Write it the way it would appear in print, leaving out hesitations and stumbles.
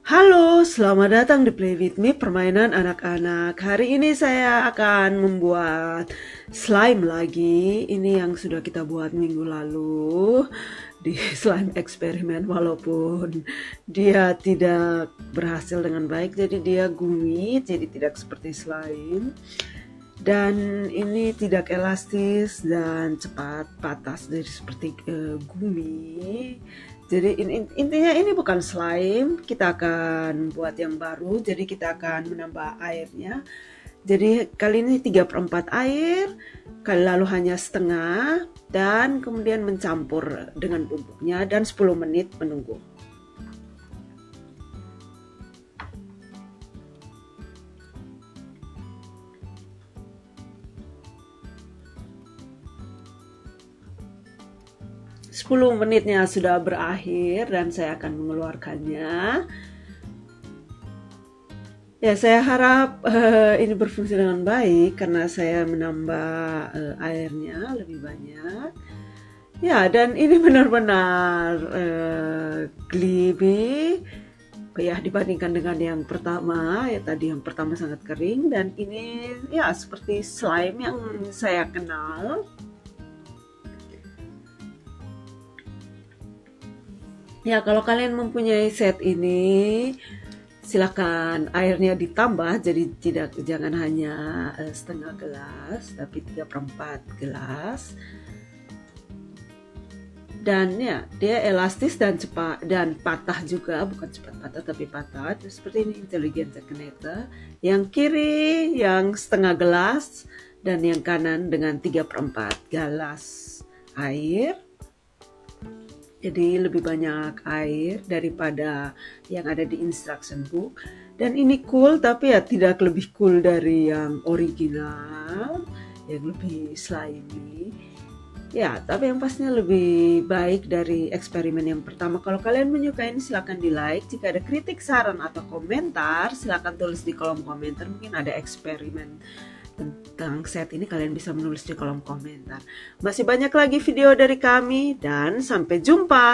Halo, selamat datang di Play With Me, permainan anak-anak. Hari ini saya akan membuat slime lagi. Ini yang sudah kita buat minggu lalu di slime eksperimen, walaupun dia tidak berhasil dengan baik. Jadi dia gummy, jadi tidak seperti slime. Dan ini tidak elastis dan cepat patah, jadi seperti gummy. Jadi intinya ini bukan slime, kita akan buat yang baru, jadi kita akan menambah airnya. Jadi kali ini 3/4 air, kali lalu hanya setengah, dan kemudian mencampur dengan bumbunya dan 10 menit menunggu. Sepuluh menitnya sudah berakhir dan saya akan mengeluarkannya. Ya, saya harap ini berfungsi dengan baik karena saya menambah airnya lebih banyak. Ya, dan ini benar-benar gelibi ya dibandingkan dengan yang pertama. Ya, tadi yang pertama sangat kering dan ini ya seperti slime yang saya kenal. Ya, kalau kalian mempunyai set ini, silakan airnya ditambah, jadi jangan hanya setengah gelas, tapi 3/4 gelas. Dan ya, dia elastis dan cepat dan patah juga, bukan cepat patah tapi patah. Seperti ini Intelligent Technique. Yang kiri yang setengah gelas dan yang kanan dengan 3/4 gelas air. Jadi lebih banyak air daripada yang ada di instruction book. Dan ini cool, tapi ya tidak lebih cool dari yang original, yang lebih slimy. Ya, tapi yang pastinya lebih baik dari eksperimen yang pertama. Kalau kalian menyukai ini silahkan di like. Jika ada kritik, saran, atau komentar, silahkan tulis di kolom komentar. Mungkin ada eksperimen tentang set ini, kalian bisa menulis di kolom komentar. Masih banyak lagi video dari kami dan sampai jumpa.